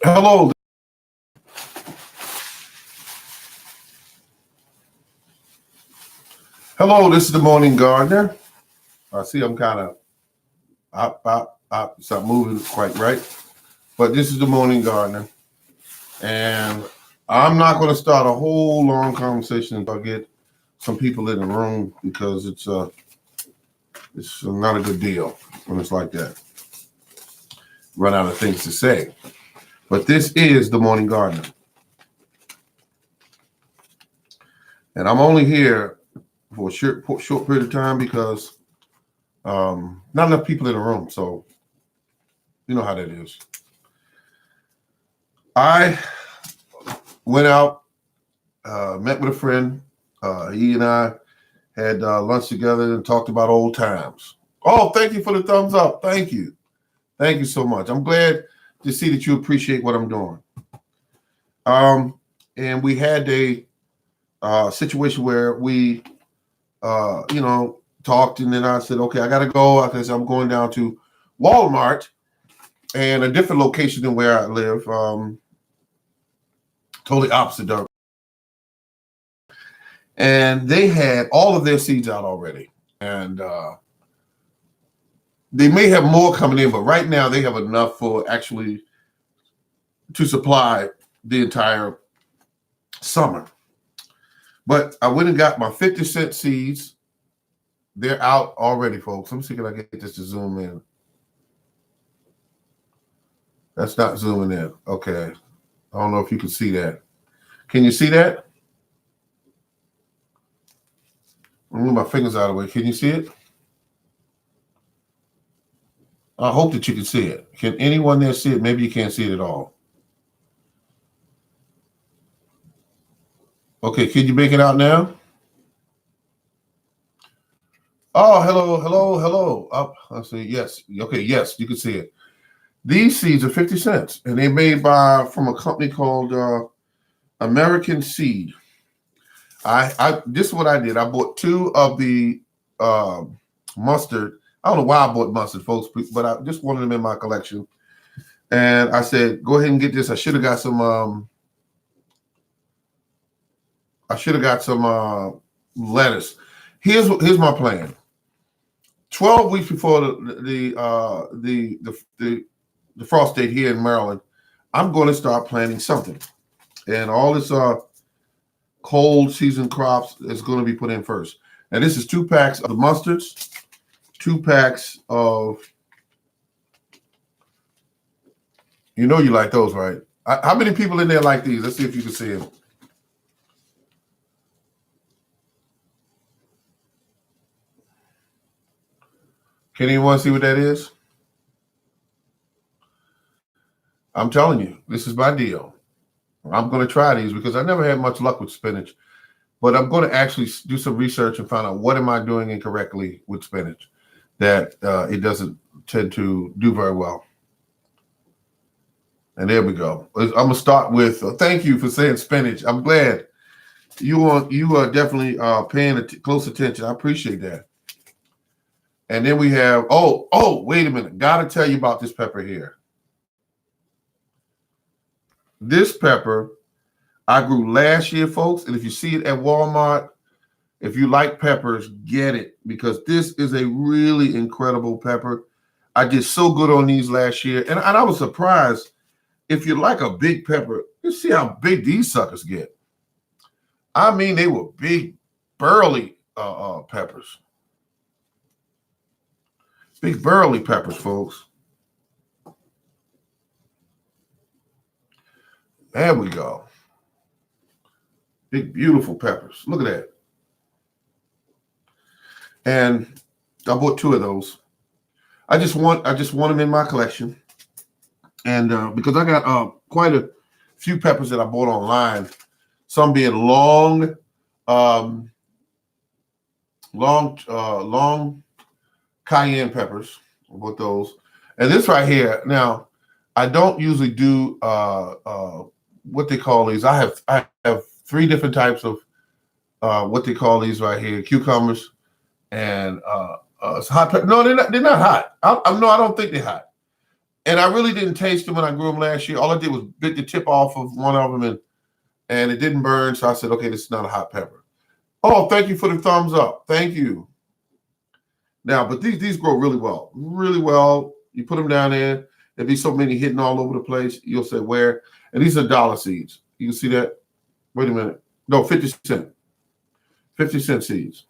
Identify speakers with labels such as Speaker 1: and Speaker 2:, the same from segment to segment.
Speaker 1: Hello. Hello, this is the Morning Gardener. I see I'm kind of up. It's not moving quite right. But this is the Morning Gardener. And I'm not going to start a whole long conversation until I get some people in the room because it's not a good deal when it's like that. Run out of things to say. But this is the Morning Gardener. And I'm only here for a short period of time because not enough people in the room. So you know how that is. I went out, met with a friend. He and I had lunch together and talked about old times. Oh, thank you for the thumbs up. Thank you. Thank you so much. I'm glad to see that you appreciate what I'm doing. And we had a situation where we, talked, and then I said, okay, I got to go. I said, I'm going down to Walmart and a different location than where I live. Totally opposite direction. And they had all of their seeds out already. And they may have more coming in, but right now they have enough for actually to supply the entire summer. But I went and got my 50-cent seeds. They're out already, folks. Let me see if I can get this to zoom in. That's not zooming in. Okay. I don't know if you can see that. Can you see that? I'm moving my fingers out of the way. Can you see it? I hope that you can see it. Can anyone there see it? Maybe you can't see it at all. Okay, can you make it out now? Oh, hello. Up, let's see. Yes. Okay, yes, you can see it. These seeds are 50 cents, and they're made from a company called American Seed. This is what I did. I bought 2 of the mustard. I don't know why I bought mustard, folks, but I just wanted them in my collection. And I said, go ahead and get this. I should have got some. Lettuce. Here's my plan. 12 weeks before the frost date here in Maryland, I'm going to start planting something, and all this cold season crops is going to be put in first. And this is 2 packs of the mustards, 2 packs of. You know you like those, right? How many people in there like these? Let's see if you can see them. Can anyone see what that is? I'm telling you, this is my deal. I'm going to try these because I never had much luck with spinach, but I'm going to actually do some research and find out what am I doing incorrectly with spinach that it doesn't tend to do very well. And there we go. I'm going to start with, thank you for saying spinach. I'm glad you are definitely paying close attention. I appreciate that. And then we have, wait a minute. Got to tell you about this pepper here. This pepper I grew last year, folks. And if you see it at Walmart, if you like peppers, get it, because this is a really incredible pepper. I did so good on these last year. And I was surprised. If you like a big pepper, you see how big these suckers get. I mean, they were big, burly peppers. Big burly peppers, folks. There we go. Big, beautiful peppers. Look at that. And I bought 2 of those. I just want them in my collection. And because I got quite a few peppers that I bought online, some being long cayenne peppers. I bought those. And this right here, now, I don't usually do what they call these. I have 3 different types of what they call these right here, cucumbers and hot pepper. No, they're not hot. I don't think they're hot. And I really didn't taste them when I grew them last year. All I did was bit the tip off of one of them, and it didn't burn. So I said, okay, this is not a hot pepper. Oh, thank you for the thumbs up. Thank you. Now, but these grow really well. Really well. You put them down there. There'd be so many hidden all over the place. You'll say, where? And these are dollar seeds. You can see that? Wait a minute. No, 50 cent. 50-cent seeds.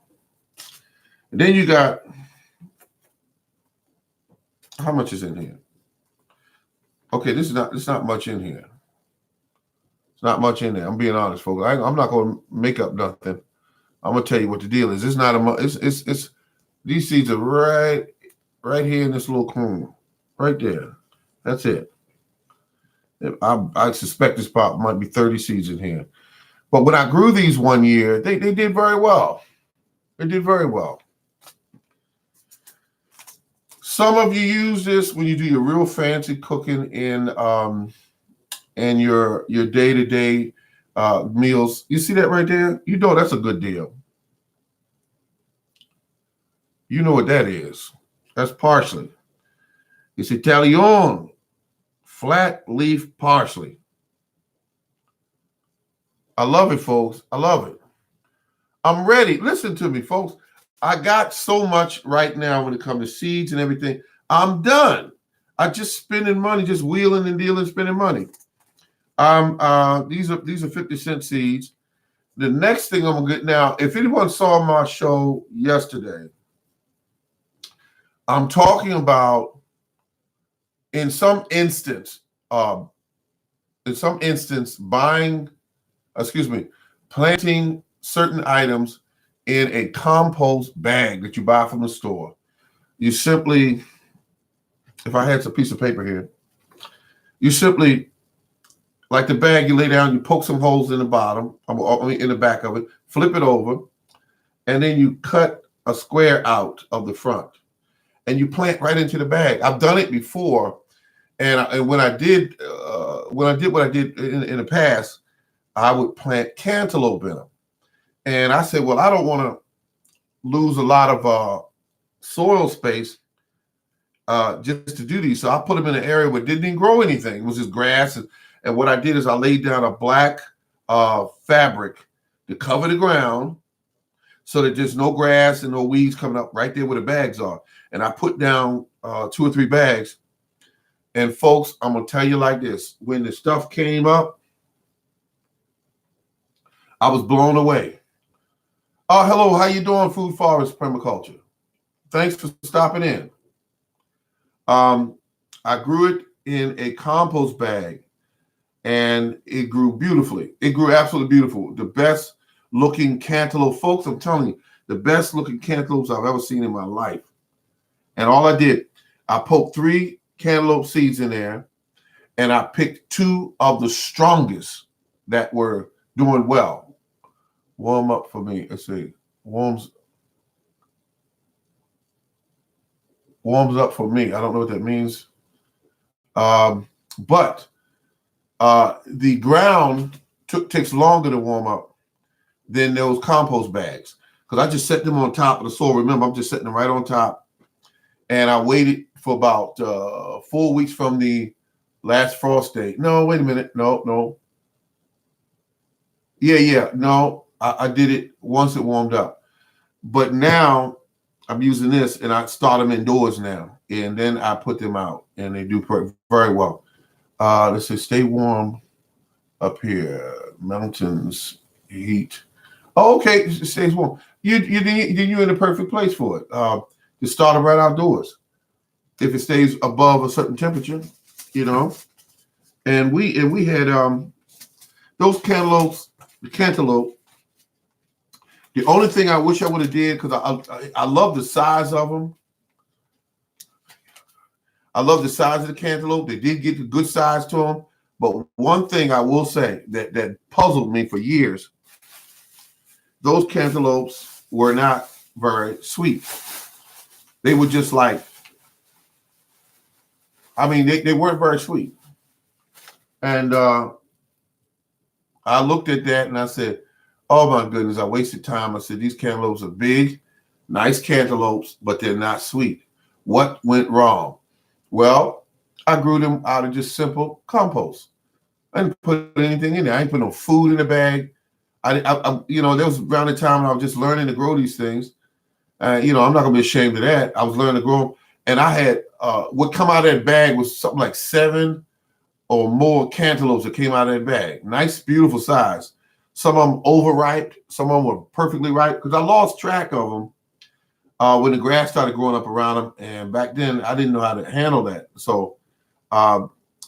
Speaker 1: And then you got, how much is in here? Okay, it's not much in here. It's not much in there. I'm being honest, folks. I'm not going to make up nothing. I'm going to tell you what the deal is. It's not it's these seeds are right here in this little corner. Right there. That's it. I suspect this pot might be 30 seeds in here. But when I grew these one year, they did very well. They did very well. Some of you use this when you do your real fancy cooking in your day-to-day meals. You see that right there? You know that's a good deal. You know what that is. That's parsley. It's Italian, flat leaf parsley. I love it, folks. I love it. I'm ready. Listen to me, folks. I got so much right now when it comes to seeds and everything. I'm done. I just spending money, just wheeling and dealing, spending money. These are 50-cent seeds. The next thing I'm gonna get now, if anyone saw my show yesterday, I'm talking about in some instance planting certain items in a compost bag that you buy from the store. You simply, if I had some piece of paper here, you simply, like the bag you lay down, you poke some holes in the bottom, in the back of it, flip it over, and then you cut a square out of the front, and you plant right into the bag. I've done it before, and when I did what I did in the past, I would plant cantaloupe in them. And I said, well, I don't want to lose a lot of soil space just to do these. So I put them in an area where it didn't even grow anything. It was just grass. And what I did is I laid down a black fabric to cover the ground so that there's no grass and no weeds coming up right there where the bags are. And I put down 2 or 3 bags. And folks, I'm going to tell you like this. When the stuff came up, I was blown away. Oh, hello. How you doing, Food Forest Permaculture? Thanks for stopping in. I grew it in a compost bag, and it grew beautifully. It grew absolutely beautiful. The best looking cantaloupe, folks, I'm telling you, the best looking cantaloupes I've ever seen in my life. And all I did, I poked 3 cantaloupe seeds in there, and I picked 2 of the strongest that were doing well. Warm up for me. Let's see. Warms up for me. I don't know what that means. But the ground takes longer to warm up than those compost bags, because I just set them on top of the soil. Remember, I'm just setting them right on top. And I waited for about 4 weeks from the last frost date. No, wait a minute. No. Yeah. No, I did it once it warmed up. But now I'm using this, and I start them indoors now. And then I put them out, and they do very well. Let's say stay warm up here. Mountains, heat. Oh, okay, it stays warm. You're in the perfect place for it. Just start them right outdoors. If it stays above a certain temperature, you know. And we had those cantaloupes, the cantaloupe. The only thing I wish I would have did, because I love the size of them. I love the size of the cantaloupe. They did get the good size to them. But one thing I will say that puzzled me for years, those cantaloupes were not very sweet. They were just like, they weren't very sweet. And I looked at that and I said, oh my goodness, I wasted time. I said, these cantaloupes are big, nice cantaloupes, but they're not sweet. What went wrong? Well, I grew them out of just simple compost. I didn't put anything in there. I didn't put no food in the bag. There was around the time when I was just learning to grow these things. I'm not gonna be ashamed of that. I was learning to grow them, and I had what come out of that bag was something like 7 or more cantaloupes that came out of that bag. Nice, beautiful size. Some of them overripe. Some of them were perfectly ripe because I lost track of them when the grass started growing up around them. And back then, I didn't know how to handle that. So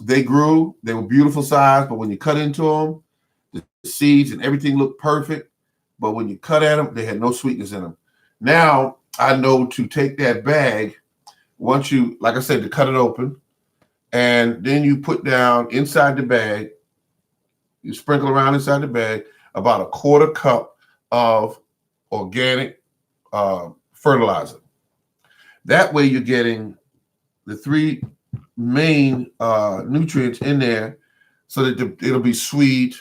Speaker 1: they grew. They were beautiful size, but when you cut into them, the seeds and everything looked perfect. But when you cut at them, they had no sweetness in them. Now I know to take that bag, once you, like I said, to cut it open, and then you put down inside the bag, you sprinkle around inside the bag about a quarter cup of organic fertilizer. That way you're getting the 3 main nutrients in there so that it'll be sweet.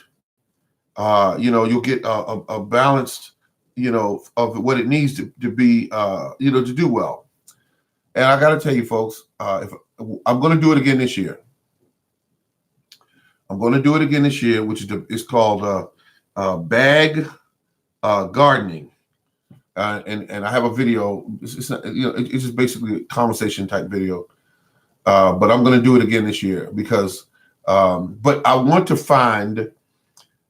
Speaker 1: You'll get a balanced, of what it needs to be, to do well. And I got to tell you, folks, if I'm going to do it again this year. I'm going to do it again this year, which is called bag gardening. And I have a video. It's just basically a conversation type video. But I'm going to do it again this year because, but I want to find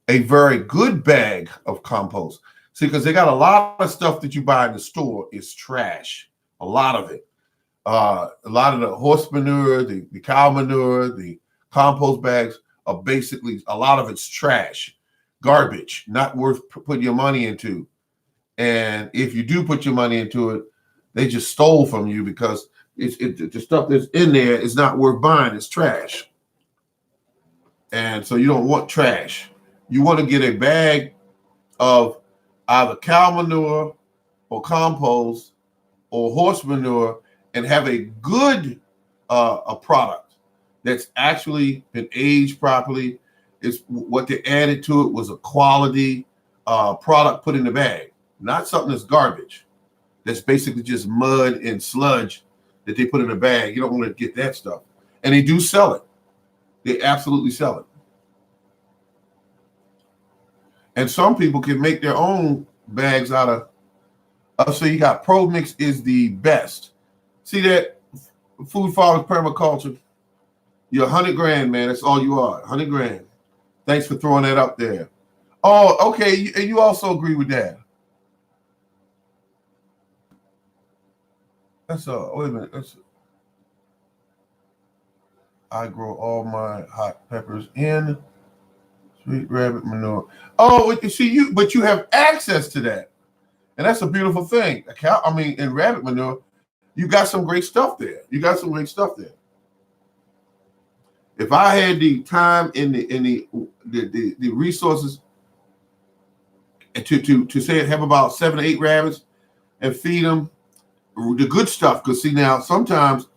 Speaker 1: a very good bag of compost. See, because they got a lot of stuff that you buy in the store is trash. A lot of it. A lot of the horse manure, the cow manure, the compost bags are basically, a lot of it's trash, garbage, not worth putting your money into. And if you do put your money into it, they just stole from you because the stuff that's in there is not worth buying. It's trash. And so you don't want trash. You want to get a bag of either cow manure or compost or horse manure and have a good a product that's actually been aged properly. It's what they added to it was a quality product put in the bag, not something that's garbage. That's basically just mud and sludge that they put in a bag. You don't want to get that stuff. And they do sell it. They absolutely sell it. And some people can make their own bags out of, so you got Pro Mix is the best. See that? Food Farmers Permaculture. You're 100 grand, man. That's all you are. 100 grand. Thanks for throwing that up there. Oh, okay. And you also agree with that. Wait a minute. I grow all my hot peppers in sweet rabbit manure. Oh, see but you have access to that. And that's a beautiful thing. In rabbit manure, you got some great stuff there. If I had the time and the resources to say have about 7 or 8 rabbits and feed them the good stuff, because see now sometimes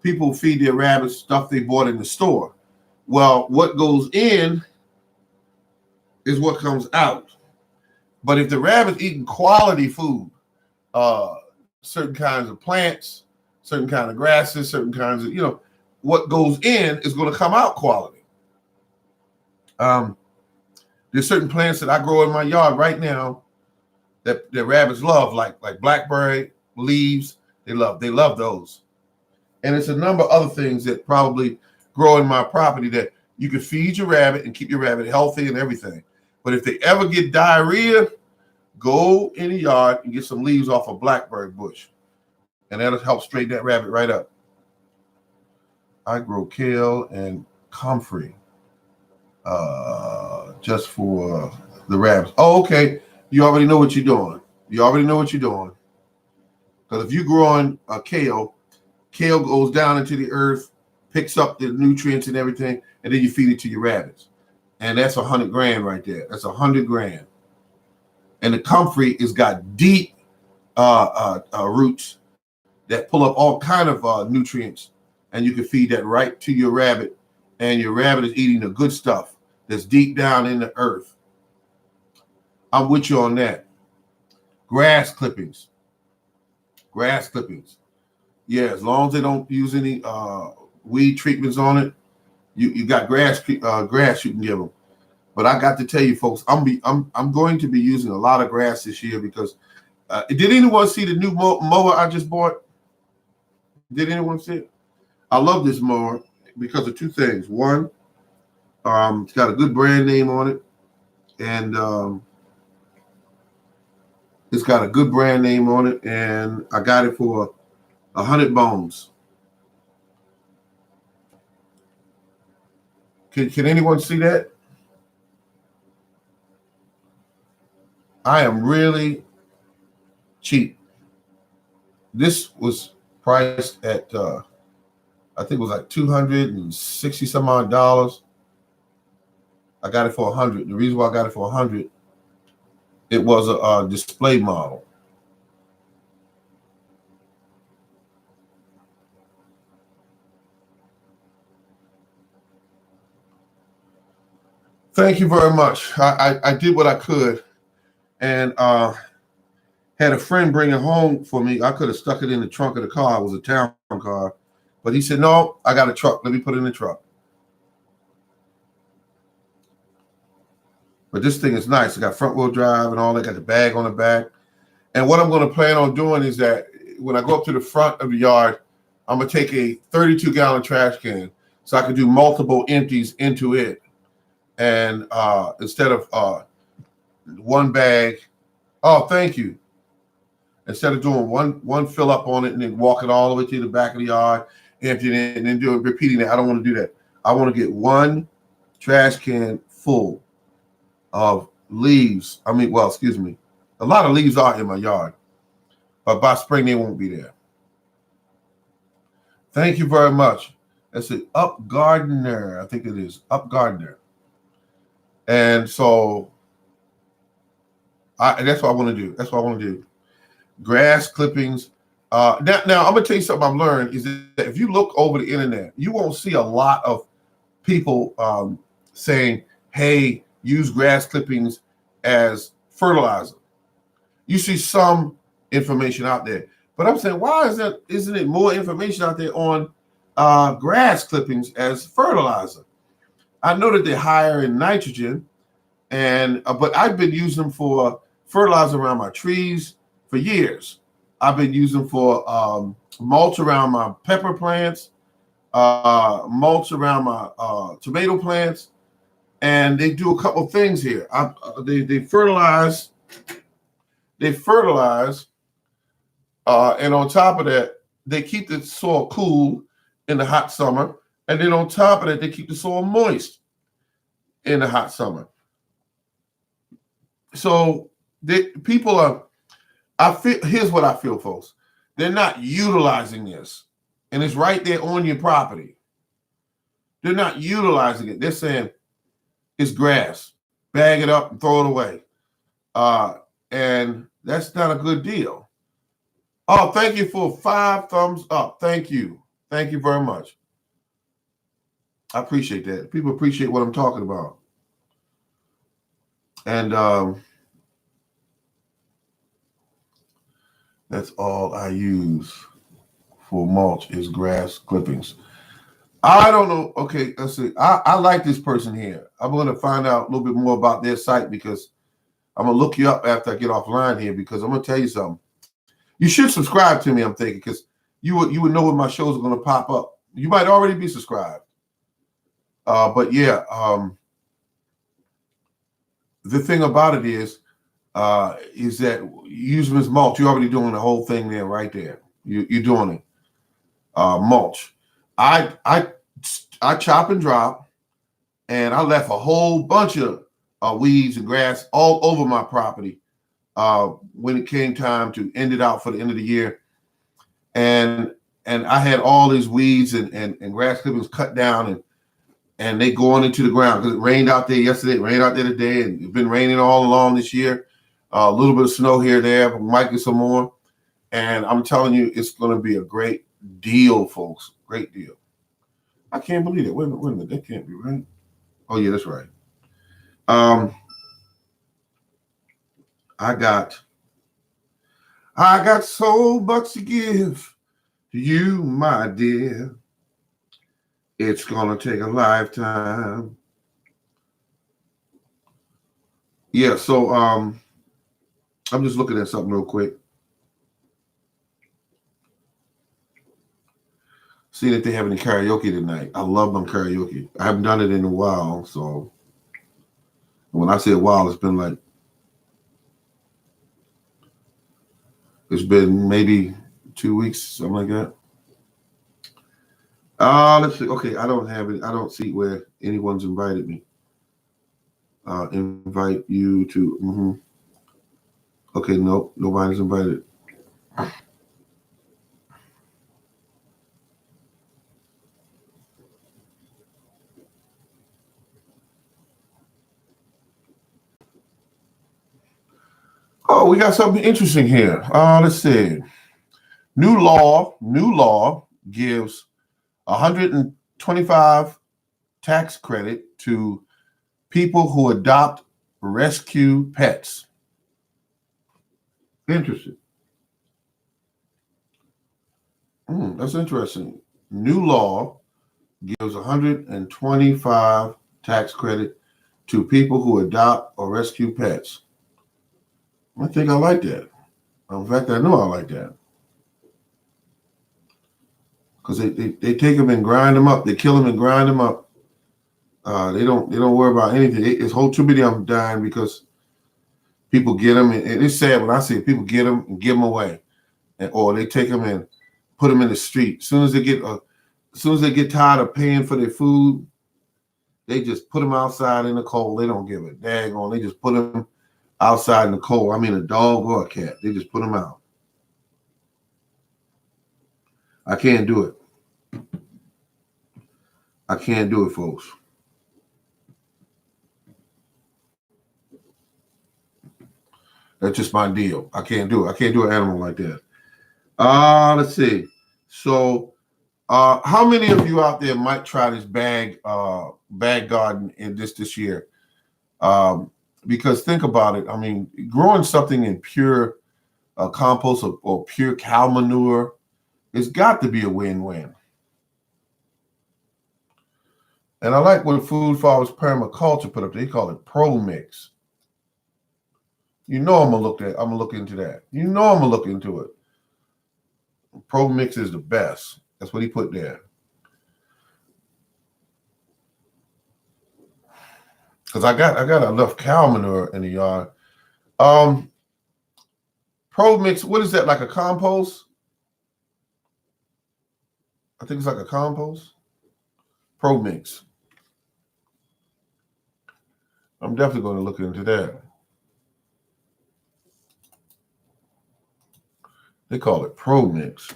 Speaker 1: people feed their rabbits stuff they bought in the store. Well, what goes in is what comes out. But if the rabbit's eating quality food, certain kinds of plants, certain kind of grasses, certain kinds of, what goes in is going to come out quality. There's certain plants that I grow in my yard right now that rabbits love, like blackberry leaves. They love those. And it's a number of other things that probably grow in my property that you can feed your rabbit and keep your rabbit healthy and everything. But if they ever get diarrhea, go in the yard and get some leaves off a blackberry bush. And that'll help straighten that rabbit right up. I grow kale and comfrey just for the rabbits. Oh, okay. You already know what you're doing. Because if you're growing kale goes down into the earth, picks up the nutrients and everything, and then you feed it to your rabbits. And that's 100 grand right there. That's 100 grand. And the comfrey has got deep roots that pull up all kind of nutrients, and you can feed that right to your rabbit, and your rabbit is eating the good stuff that's deep down in the earth. I'm with you on that. Grass clippings. Yeah, as long as they don't use any weed treatments on it. You got grass you can give them. But I got to tell you, folks, I'm going to be using a lot of grass this year because did anyone see the new mower I just bought? Did anyone see it? I love this mower because of two things. One, it's got a good brand name on it, and I got it for 100 bones. Can anyone see that? I am really cheap. This was priced at I think it was like $260 some odd dollars. I got it for 100. The reason why I got it for 100, it was a display model. Thank you very much. I did what I could, and had a friend bring it home for me. I could have stuck it in the trunk of the car. It was a town car, but he said, "No, I got a truck. Let me put it in the truck." But this thing is nice. It got front wheel drive and all that. Got the bag on the back. And what I'm going to plan on doing is that when I go up to the front of the yard, I'm going to take a 32-gallon trash can so I can do multiple empties into it. And instead of one bag, oh, thank you. Instead of doing one fill up on it and then walking all the way to the back of the yard, emptying it, and then repeating that, I don't want to do that. I want to get one trash can full of leaves. A lot of leaves are in my yard, but by spring they won't be there. Thank you very much. That's it. Up Gardener, I think it is. Up Gardener. And so that's what I want to do. Grass clippings. Now I'm gonna tell you something I've learned is that if you look over the internet, you won't see a lot of people saying, "Hey, use grass clippings as fertilizer." You see some information out there, but I'm saying, why isn't it more information out there on grass clippings as fertilizer? I know that they're higher in nitrogen, but I've been using them for fertilizer around my trees for years. I've been using them for mulch around my pepper plants, mulch around my tomato plants, and they do a couple things here. They fertilize. And on top of that, they keep the soil cool in the hot summer. And then on top of that, they keep the soil moist in the hot summer. So here's what I feel, folks. They're not utilizing this. And it's right there on your property. They're not utilizing it. They're saying it's grass. Bag it up and throw it away. And that's not a good deal. Oh, thank you for 5 thumbs up. Thank you. Thank you very much. I appreciate that. People appreciate what I'm talking about. And that's all I use for mulch is grass clippings. I don't know. Okay, let's see. I like this person here. I'm going to find out a little bit more about their site because I'm going to look you up after I get offline here because I'm going to tell you something. You should subscribe to me, I'm thinking, because you would know when my shows are going to pop up. You might already be subscribed. But yeah, the thing about it is that you use them as mulch. You're already doing the whole thing there, right there. You're doing it. Mulch. I chop and drop, and I left a whole bunch of weeds and grass all over my property when it came time to end it out for the end of the year. And I had all these weeds and grass clippings cut down and they going into the ground because it rained out there yesterday, it rained out there today, and it's been raining all along this year. A little bit of snow here and there, but we might get some more. And I'm telling you, it's going to be a great deal, folks. Great deal. I can't believe it. Wait a minute. That can't be right. Oh, yeah, that's right. I got so much to give to you, my dear. It's gonna take a lifetime. Yeah, so I'm just looking at something real quick. See if they have any karaoke tonight. I love them karaoke. I haven't done it in a while, so when I say a while, it's been maybe 2 weeks, something like that. Let's see. Okay, I don't have it. I don't see where anyone's invited me. Invite you to. Okay, nope, nobody's invited. Oh, we got something interesting here. Let's see. New law gives 125 tax credit to people who adopt rescue pets. Interesting. That's interesting. New law gives 125 tax credit to people who adopt or rescue pets. I think I like that. In fact, I know I like that. Because they take them and grind them up. They kill them and grind them up. They don't worry about anything. It's whole too many of them dying because people get them, and it's sad when I see it. People get them and give them away, or they take them and put them in the street. As soon as they get tired of paying for their food, they just put them outside in the cold. They don't give a dang on. They just put them outside in the cold. I mean, a dog or a cat. They just put them out. I can't do it. I can't do it, folks. That's just my deal. I can't do it. I can't do an animal like that. Let's see. So, how many of you out there might try this bag garden in this year? Because think about it. I mean, growing something in pure compost or pure cow manure, it's got to be a win-win. And I like what Food Farmers Permaculture put up there. They call it Pro Mix. You know I'm gonna look into that. You know I'm gonna look into it. Pro Mix is the best. That's what he put there. Because I got enough cow manure in the yard. Pro Mix, what is that, like a compost? I think it's like a compost. Pro Mix. I'm definitely going to look into that. They call it Pro Mix.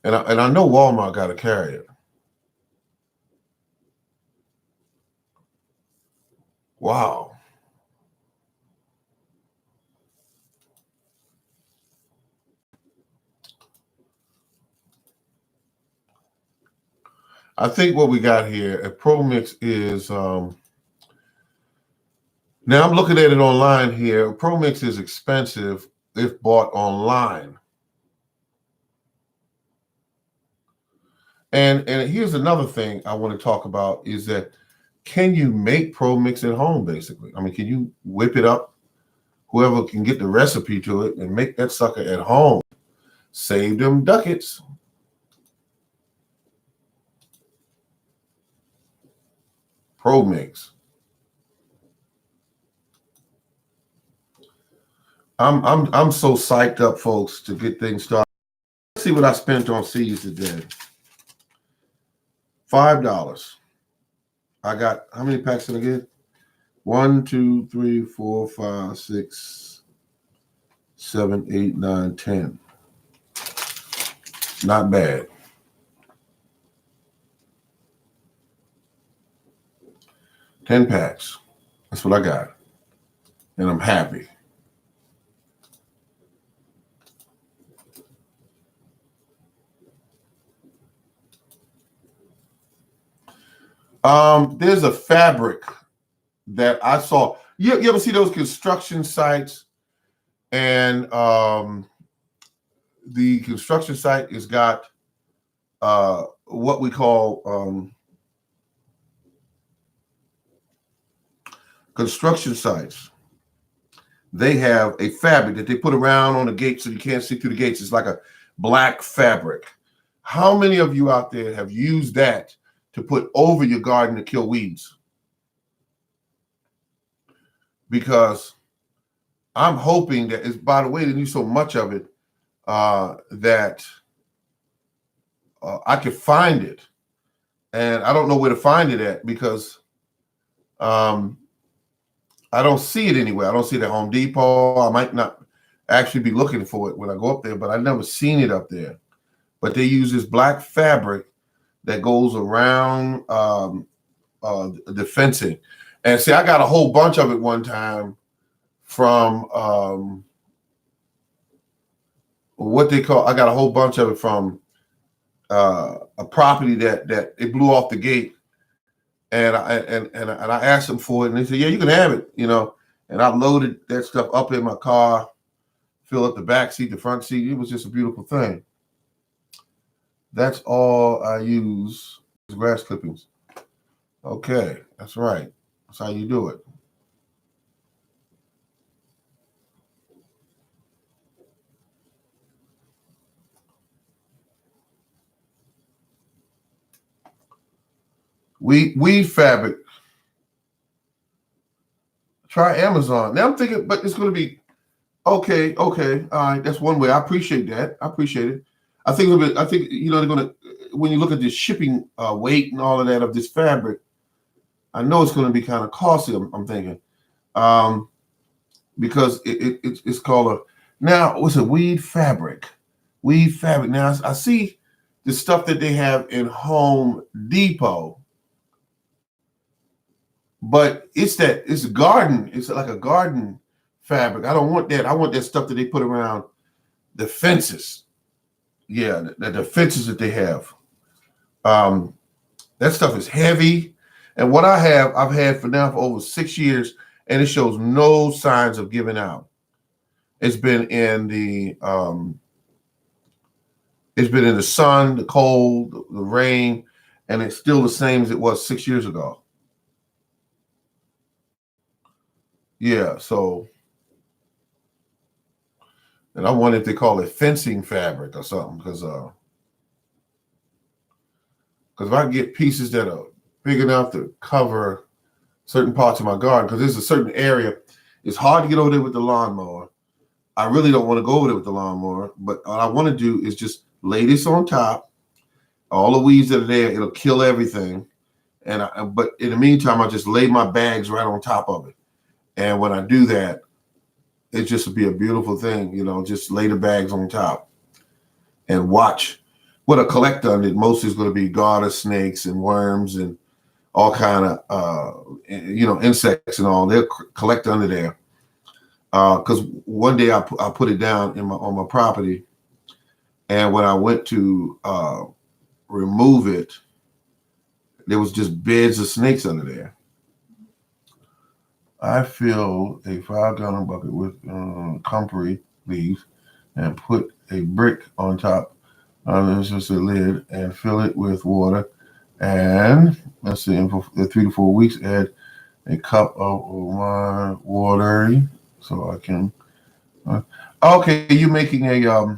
Speaker 1: And I know Walmart got to carry it. Wow. I think what we got here at Pro Mix is now I'm looking at it online here. Pro Mix is expensive if bought online. And here's another thing I want to talk about is that can you make Pro Mix at home, basically? I mean, can you whip it up? Whoever can get the recipe to it and make that sucker at home. Save them ducats. Pro Mix. I'm so psyched up, folks, to get things started. Let's see what I spent on seeds today. $5. I got how many packs did I get? 1, 2, 3, 4, 5, 6, 7, 8, 9, 10. Not bad. $10 packs. That's what I got. And I'm happy. There's a fabric that I saw. You ever see those construction sites? And the construction site has got what we call construction sites. They have a fabric that they put around on the gate so you can't see through the gates. It's like a black fabric. How many of you out there have used that to put over your garden to kill weeds? Because I'm hoping that, it's, by the way, they do so much of it that I could find it. And I don't know where to find it at because I don't see it anywhere. I don't see it at Home Depot. I might not actually be looking for it when I go up there, but I've never seen it up there. But they use this black fabric that goes around the fencing. And see, I got a whole bunch of it one time from what they call, I got a whole bunch of it from a property that it blew off the gate. And I asked them for it, and they said, "Yeah, you can have it," you know. And I loaded that stuff up in my car, filled up the back seat, the front seat. It was just a beautiful thing. That's all I use is grass clippings. Okay, that's right. That's how you do it. Weed fabric. Try Amazon. Now I'm thinking, but it's going to be okay. Okay, all right. That's one way. I appreciate that. I appreciate it. I think you know they're going to, when you look at the shipping weight and all of that of this fabric, I know it's going to be kind of costly. I'm thinking, because it's called a, now what's it? Weed fabric. Weed fabric. Now I see the stuff that they have in Home Depot. But it's garden. It's like a garden fabric. I don't want that. I want that stuff that they put around the fences. Yeah, the fences that they have. That stuff is heavy. And what I've had for over 6 years, and it shows no signs of giving out. It's been in the sun, the cold, the rain, and it's still the same as it was 6 years ago. Yeah, so, and I wonder if they call it fencing fabric or something, because if I get pieces that are big enough to cover certain parts of my garden, because there's a certain area, it's hard to get over there with the lawnmower. I really don't want to go over there with the lawnmower, but all I want to do is just lay this on top, all the weeds that are there, it'll kill everything. But in the meantime, I just lay my bags right on top of it. And when I do that, it just would be a beautiful thing, you know, just lay the bags on top and watch what a collector on it. Mostly is going to be garter snakes and worms and all kind of, insects and all. They'll collect under there. Because one day I put it down on my property. And when I went to remove it, there was just beds of snakes under there. I fill a 5-gallon bucket with comfrey leaves and put a brick on top. It's just a lid, and fill it with water. And let's see, in 3 to 4 weeks, add a cup of my water so I can. Okay, you're making a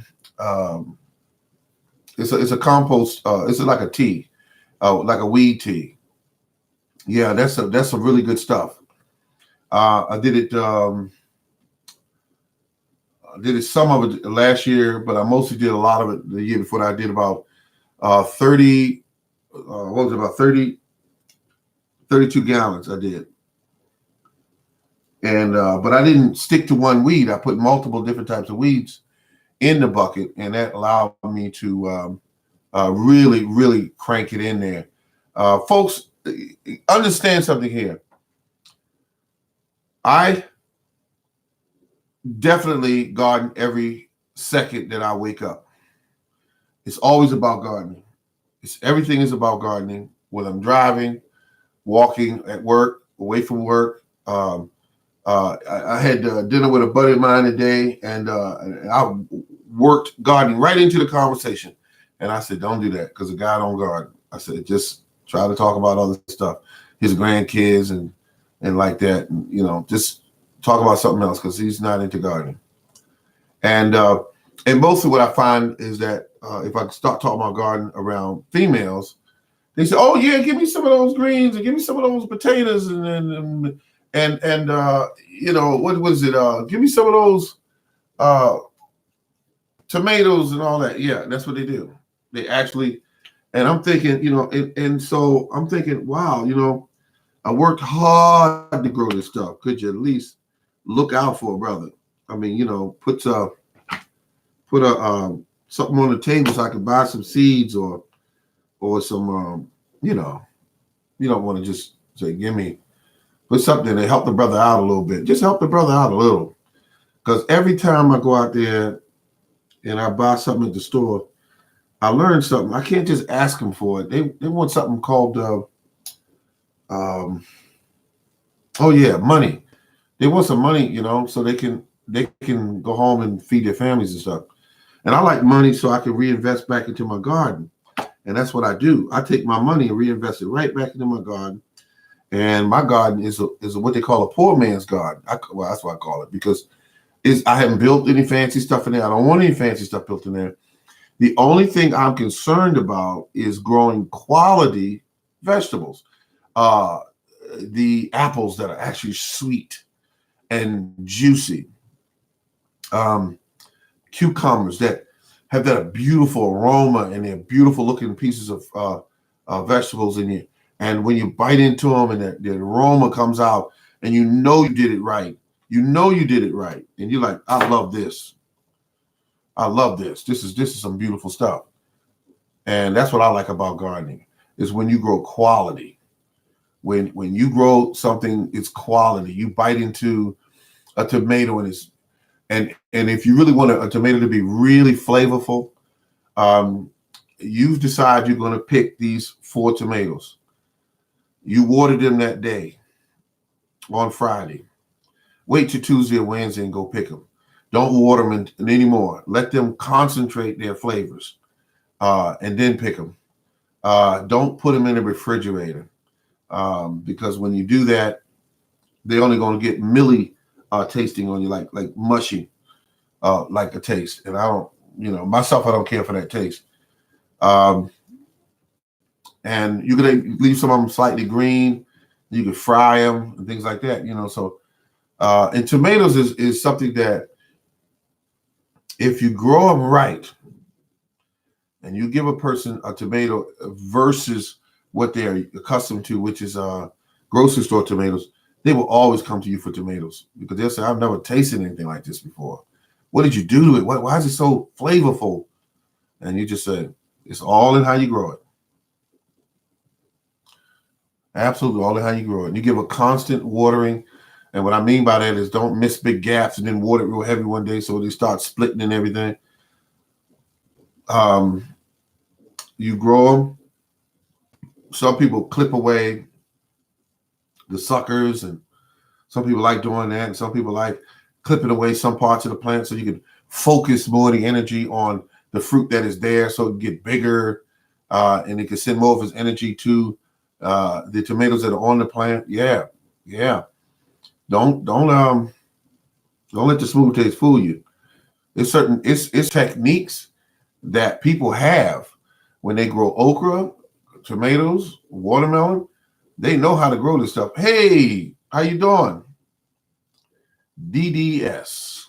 Speaker 1: it's a compost. It's like a tea, like a weed tea. Yeah, that's some really good stuff. I did it some of it last year, but I mostly did a lot of it the year before that. I did about 32 gallons I did. And but I didn't stick to one weed. I put multiple different types of weeds in the bucket, and that allowed me to really, really crank it in there. Folks, understand something here. I definitely garden every second that I wake up. It's always about gardening. Everything is about gardening. When I'm driving, walking, at work, away from work. I had dinner with a buddy of mine today, and I worked gardening right into the conversation. And I said, don't do that because the guy don't garden. I said, just try to talk about other stuff, his grandkids and like that. And, you know, just talk about something else because he's not into gardening. And mostly what I find is that if I start talking about garden around females, they say, oh yeah, give me some of those greens and give me some of those potatoes and you know, what was it? Give me some of those tomatoes and all that. Yeah, that's what they do. They actually, and I'm thinking, you know, and so I'm thinking, wow, you know, I worked hard to grow this stuff. Could you at least look out for a brother? I mean, you know, put a something on the table so I could buy some seeds or some you know, you don't want to just say put something to help the brother out a little bit. Just help the brother out a little. Because every time I go out there and I buy something at the store, I learn something. I can't just ask them for it. They want something called money. They want some money, you know, so they can go home and feed their families and stuff. And I like money so I can reinvest back into my garden. And that's what I do. I take my money and reinvest it right back into my garden. And my garden is what they call a poor man's garden. Well, that's what I call it because I haven't built any fancy stuff in there. I don't want any fancy stuff built in there. The only thing I'm concerned about is growing quality vegetables. The apples that are actually sweet and juicy. Cucumbers that have that beautiful aroma and they're beautiful looking pieces of vegetables in you. And when you bite into them and the aroma comes out and you know you did it right. You know you did it right. And you're like, I love this. I love this. This is some beautiful stuff. And that's what I like about gardening is when you grow quality. When you grow something, it's quality. You bite into a tomato and if you really want a tomato to be really flavorful, you decide you're going to pick these 4 tomatoes. You water them that day on Friday. Wait till Tuesday or Wednesday and go pick them. Don't water them anymore. Let them concentrate their flavors and then pick them. Don't put them in the refrigerator because when you do that, they're only going to get milly tasting on you like mushy like a taste. And I don't, you know, myself, I don't care for that taste. And you could leave some of them slightly green. You could fry them and things like that, you know. So, and tomatoes is something that if you grow them right and you give a person a tomato versus what they're accustomed to, which is grocery store tomatoes, they will always come to you for tomatoes because they'll say, I've never tasted anything like this before. What did you do to it? Why is it so flavorful? And you just say, it's all in how you grow it. Absolutely, all in how you grow it. And you give a constant watering. And what I mean by that is don't miss big gaps and then water it real heavy one day so they start splitting and everything. You grow them. Some people clip away the suckers, and some people like doing that, and some people like clipping away some parts of the plant so you can focus more of the energy on the fruit that is there so it can get bigger and it can send more of its energy to the tomatoes that are on the plant. Yeah. Don't let the smooth taste fool you. It's techniques that people have when they grow okra, tomatoes, watermelon. They know how to grow this stuff. Hey, how you doing? DDS.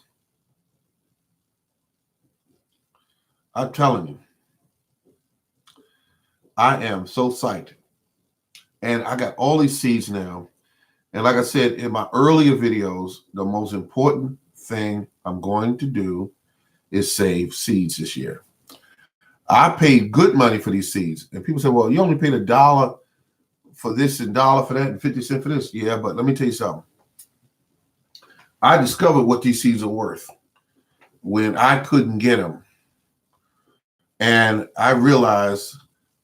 Speaker 1: I'm telling you, I am so psyched. And I got all these seeds now. And like I said in my earlier videos, the most important thing I'm going to do is save seeds this year. I paid good money for these seeds. And people say, well, you only paid $1 for this and $1 for that and 50 cents for this. Yeah, but let me tell you something. I discovered what these seeds are worth when I couldn't get them. And I realized,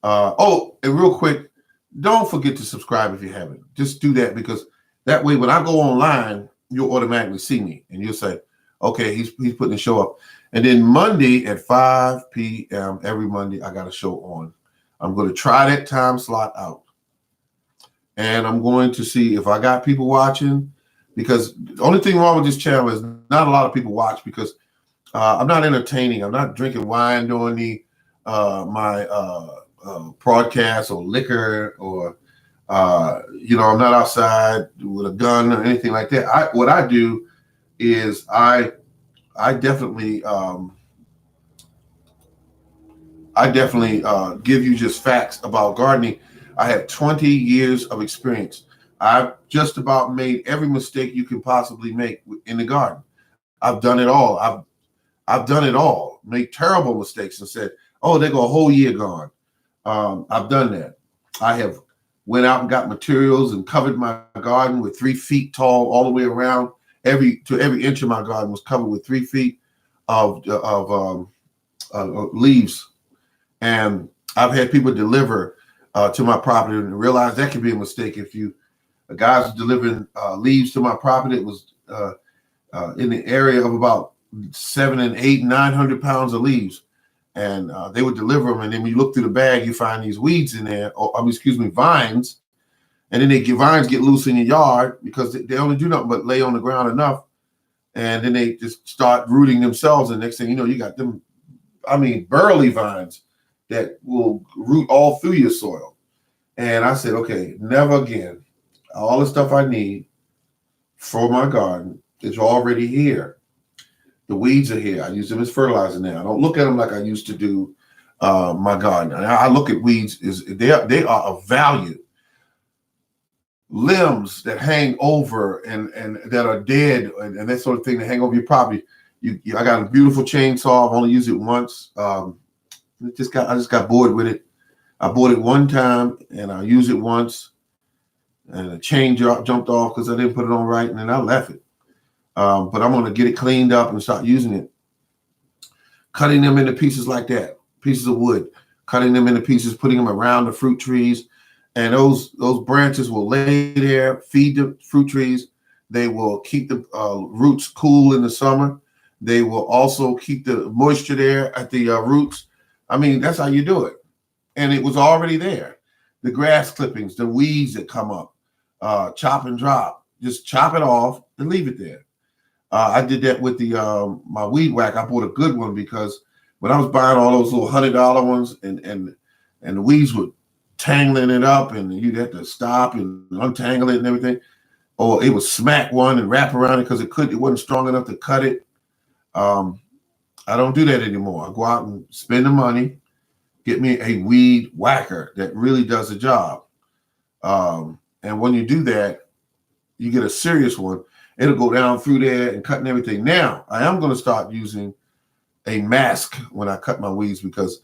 Speaker 1: and real quick, don't forget to subscribe if you haven't. Just do that because that way when I go online, you'll automatically see me and you'll say, Okay, he's putting the show up. And then Monday at 5 p.m. every Monday, I got a show on. I'm going to try that time slot out. And I'm going to see if I got people watching, because the only thing wrong with this channel is not a lot of people watch, because I'm not entertaining. I'm not drinking wine during my broadcast, or liquor, or I'm not outside with a gun or anything like that. What I do is I definitely give you just facts about gardening. I have 20 years of experience. I've just about made every mistake you can possibly make in the garden. I've done it all. I've done it all. Made terrible mistakes and said, "Oh, they go a whole year gone." I've done that. I have went out and got materials and covered my garden with 3 feet tall all the way around. Every inch of my garden was covered with 3 feet of leaves. And I've had people deliver to my property and realize that could be a mistake. If a guy's delivering leaves to my property, it was in the area of about 700, 800, 900 pounds of leaves. And they would deliver them. And then when you look through the bag, you find these weeds in there, vines. And then vines get loose in your yard because they only do nothing but lay on the ground enough. And then they just start rooting themselves. And next thing you know, you got them, burley vines that will root all through your soil. And I said, okay, never again. All the stuff I need for my garden is already here. The weeds are here. I use them as fertilizer now. I don't look at them like I used to do my garden. I look at weeds they are of value. Limbs that hang over and that are dead and that sort of thing that hang over your property. I got a beautiful chainsaw. I've only used it once. I just got bored with it. I bought it one time and I used it once, and the chain jumped off because I didn't put it on right, and then I left it. But I'm going to get it cleaned up and start using it. Cutting them into pieces like that, pieces of wood, cutting them into pieces, putting them around the fruit trees. And those branches will lay there, feed the fruit trees. They will keep the roots cool in the summer. They will also keep the moisture there at the roots. That's how you do it. And it was already there. The grass clippings, the weeds that come up, chop and drop. Just chop it off and leave it there. I did that with my weed whack. I bought a good one because when I was buying all those little $100 ones and the weeds would tangling it up, and you'd have to stop and untangle it and everything, or it would smack one and wrap around it because it wasn't strong enough to cut it. I don't do that anymore. I go out and spend the money, get me a weed whacker that really does the job. And when you do that, you get a serious one. It'll go down through there and cutting everything. Now, I am going to start using a mask when I cut my weeds, because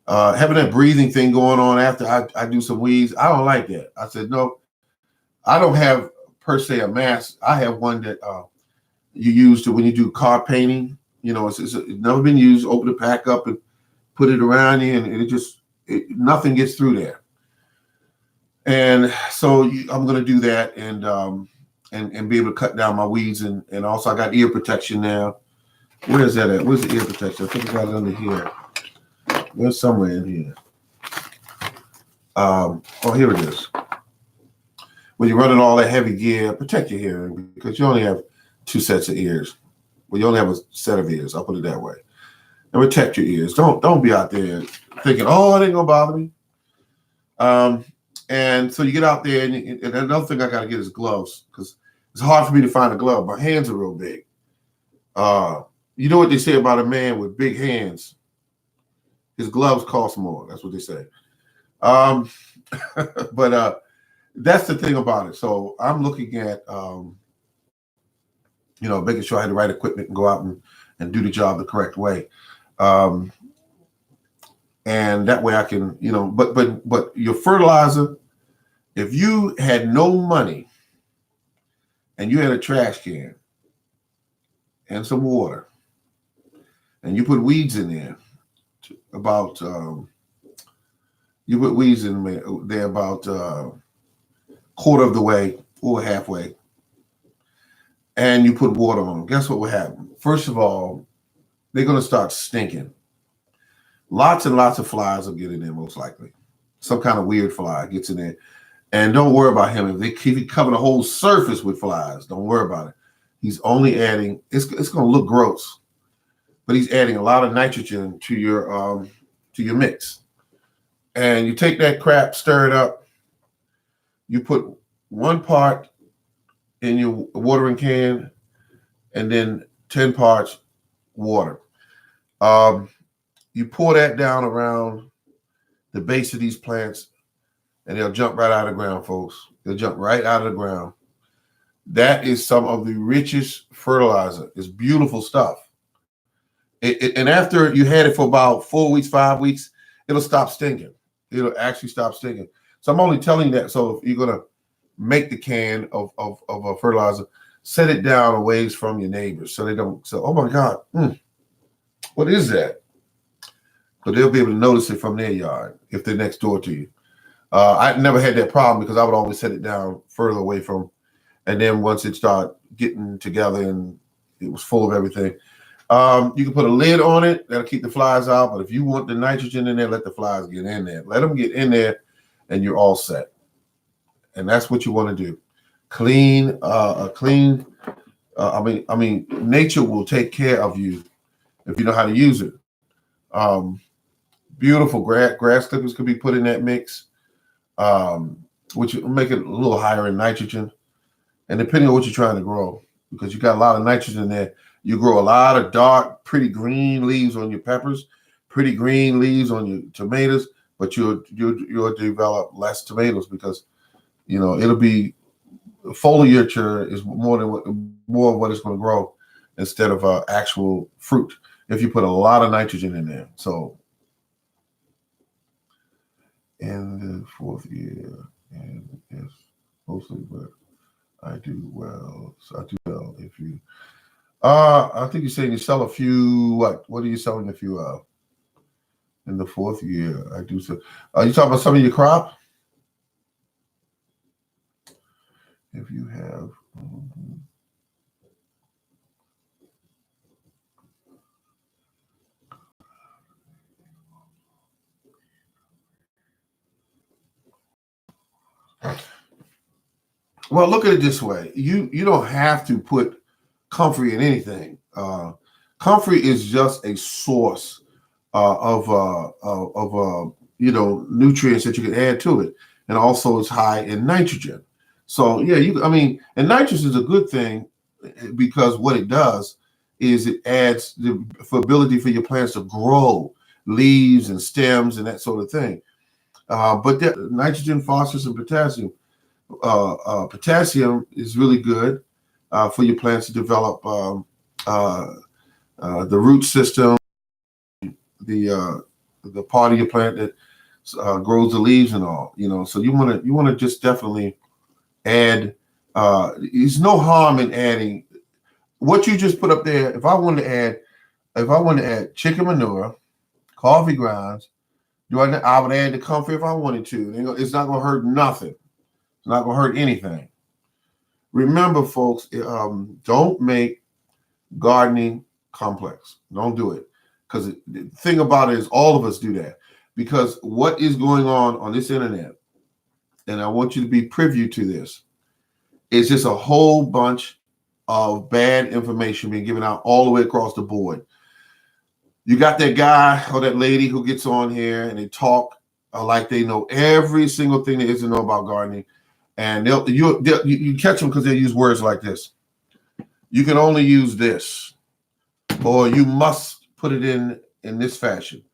Speaker 1: having that breathing thing going on after I do some weeds, I don't like that. I said, no, I don't have per se a mask. I have one that you use when you do car painting. It's never been used. Open the pack up and put it around you, and nothing gets through there. And so I'm going to do that and be able to cut down my weeds. And also I got ear protection now. Where is that at? Where's the ear protection? I think I got it under here. There's somewhere in here. Here it is. When you're running all that heavy gear, protect your hearing, because you only have 2 sets of ears. Well, you only have a set of ears. I'll put it that way. And protect your ears. Don't be out there thinking, oh, it ain't gonna bother me. And so you get out there, and another thing I got to get is gloves, because it's hard for me to find a glove. My hands are real big. You know what they say about a man with big hands? His gloves cost more. That's what they say. But that's the thing about it. So I'm looking at, making sure I had the right equipment and go out and do the job the correct way. And that way I can, but your fertilizer, if you had no money and you had a trash can and some water and you put weeds in there, you put weeds in there about quarter of the way or halfway, and you put water on them, guess what will happen? First of all, they're going to start stinking. Lots and lots of flies will get in there, most likely. Some kind of weird fly gets in there. And don't worry about him. If he cover the whole surface with flies, don't worry about it. He's only adding, it's going to look gross, but he's adding a lot of nitrogen to your mix. And you take that crap, stir it up. You put 1 part in your watering can, and then 10 parts water. You pour that down around the base of these plants, and they'll jump right out of the ground, folks. They'll jump right out of the ground. That is some of the richest fertilizer. It's beautiful stuff. And after you had it for about 4 weeks, 5 weeks, it'll stop stinking. It'll actually stop stinking. So I'm only telling you that. So if you're going to make the can of a fertilizer, set it down a ways from your neighbors so they don't say, oh my God, what is that? But they'll be able to notice it from their yard if they're next door to you. I never had that problem because I would always set it down further away from, and then once it started getting together and it was full of everything, you can put a lid on it. That'll keep the flies out. But if you want the nitrogen in there, let the flies get in there. Let them get in there, and you're all set. And that's what you want to do. Clean. Nature will take care of you if you know how to use it. Beautiful grass clippers could be put in that mix, which will make it a little higher in nitrogen. And depending on what you're trying to grow, because you got a lot of nitrogen in there, you grow a lot of dark, pretty green leaves on your peppers, pretty green leaves on your tomatoes, but you'll develop less tomatoes because, it'll be foliage is more of what it's going to grow instead of actual fruit if you put a lot of nitrogen in there. So in the 4th year, and yes, mostly, but I do well. So I do well if you. I think you're saying you sell a few. What are you selling a few of? In the 4th year, I do so. Are you talking about some of your crop? If you have. Well, look at it this way. You don't have to put comfrey in anything. Comfrey is just a source of nutrients that you can add to it, and also it's high in nitrogen. So yeah, and nitrogen is a good thing because what it does is it adds the ability for your plants to grow leaves and stems and that sort of thing. But nitrogen, phosphorus, and potassium. Potassium is really good for your plants to develop the root system, the part of your plant that grows the leaves and all. So you want to just definitely add. There's no harm in adding what you just put up there. If I wanted to add chicken manure, coffee grounds, I would add the comfrey if I wanted to. It's not going to hurt nothing. It's not going to hurt anything. Remember, folks, don't make gardening complex. Don't do it. Because the thing about it is all of us do that. Because what is going on this internet, and I want you to be privy to this, is just a whole bunch of bad information being given out all the way across the board. You got that guy or that lady who gets on here and they talk like they know every single thing there is to know about gardening. And you catch them because they use words like this. You can only use this, or you must put it in this fashion,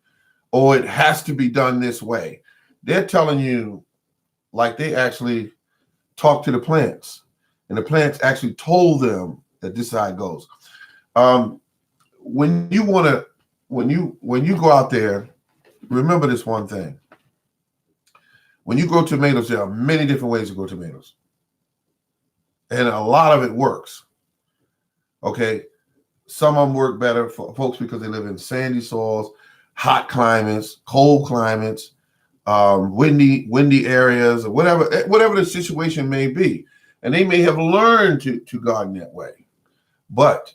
Speaker 1: or it has to be done this way. They're telling you like they actually talk to the plants, and the plants actually told them that this is how it goes. When you go out there, remember this one thing. When you grow tomatoes, there are many different ways to grow tomatoes. And a lot of it works. Okay. Some of them work better for folks because they live in sandy soils, hot climates, cold climates, windy areas, or whatever the situation may be. And they may have learned to garden that way. But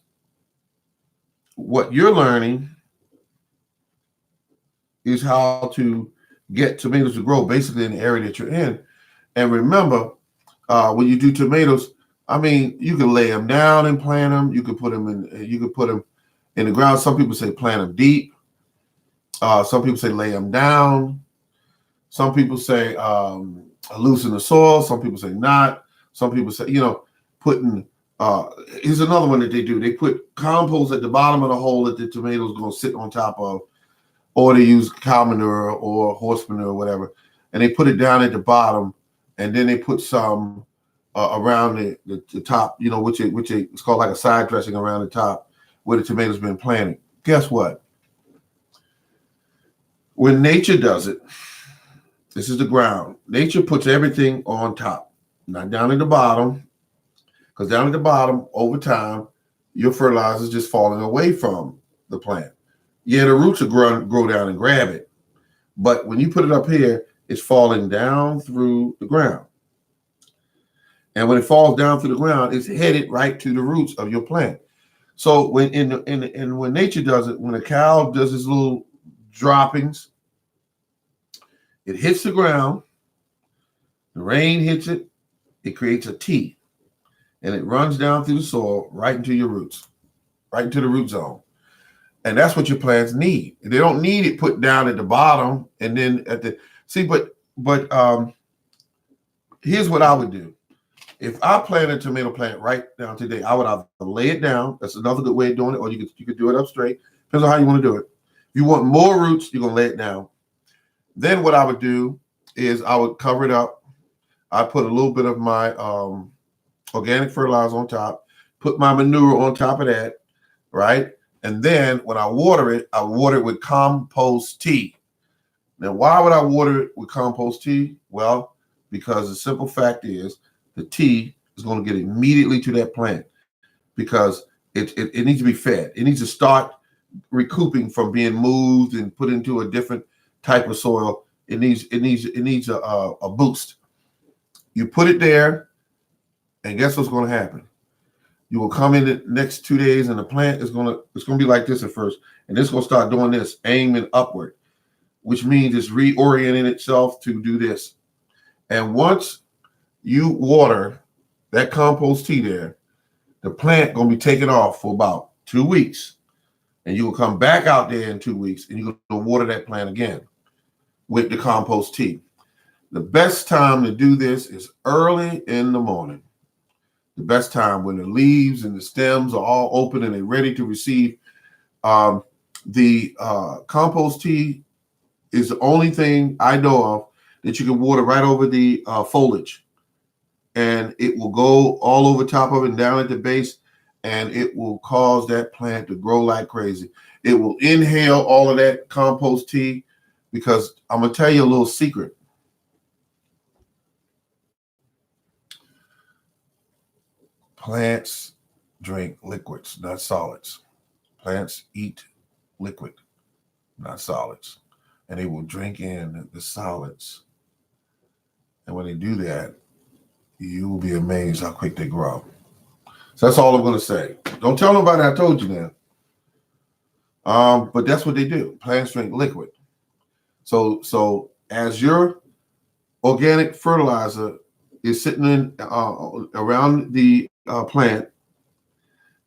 Speaker 1: what you're learning is how to get tomatoes to grow basically in the area that you're in. And remember, when you do tomatoes, I mean, you can lay them down and plant them. You can put them in. You can put them in the ground. Some people say plant them deep. Some people say lay them down. Some people say loosen the soil. Some people say not. Some people say, putting. Here's another one that they do. They put compost at the bottom of the hole that the tomatoes going to sit on top of, or they use cow manure or horse manure or whatever, and they put it down at the bottom, and then they put some around the top, which it's called like a side dressing around the top where the tomatoes been planted. Guess what? When nature does it, this is the ground. Nature puts everything on top, not down at the bottom, because down at the bottom, over time, your fertilizer is just falling away from the plant. Yeah, the roots will grow down and grab it, but when you put it up here, it's falling down through the ground. And when it falls down through the ground, it's headed right to the roots of your plant. So when when nature does it, when a cow does its little droppings, it hits the ground, the rain hits it, it creates a T, and it runs down through the soil right into your roots, right into the root zone. And that's what your plants need. They don't need it put down at the bottom and then at the but here's what I would do. If I plant a tomato plant right now today, I would either lay it down. That's another good way of doing it, or you could do it up straight. Depends on how you want to do it. If you want more roots, you're gonna lay it down. Then what I would do is I would cover it up. I put a little bit of my organic fertilizer on top, put my manure on top of that, right? And then when I water it with compost tea. Now, why would I water it with compost tea? Well, because the simple fact is the tea is going to get immediately to that plant because it needs to be fed. It needs to start recouping from being moved and put into a different type of soil. It needs a boost. You put it there, and guess what's going to happen? You will come in the next 2 days, and the plant it's going to be like this at first, and it's going to start doing this, aiming upward, which means it's reorienting itself to do this. And once you water that compost tea there, the plant going to be taken off for about 2 weeks, and you will come back out there in 2 weeks, and you're going to water that plant again with the compost tea. The best time to do this is early in the morning. The best time when the leaves and the stems are all open and they're ready to receive. The compost tea is the only thing I know of that you can water right over the foliage. And it will go all over top of it and down at the base, and it will cause that plant to grow like crazy. It will inhale all of that compost tea because I'm going to tell you a little secret. Plants drink liquids, not solids. Plants eat liquid, not solids. And they will drink in the solids. And when they do that, you will be amazed how quick they grow. So that's all I'm going to say. Don't tell nobody I told you now. But that's what they do. Plants drink liquid. So as your organic fertilizer is sitting in around the plant,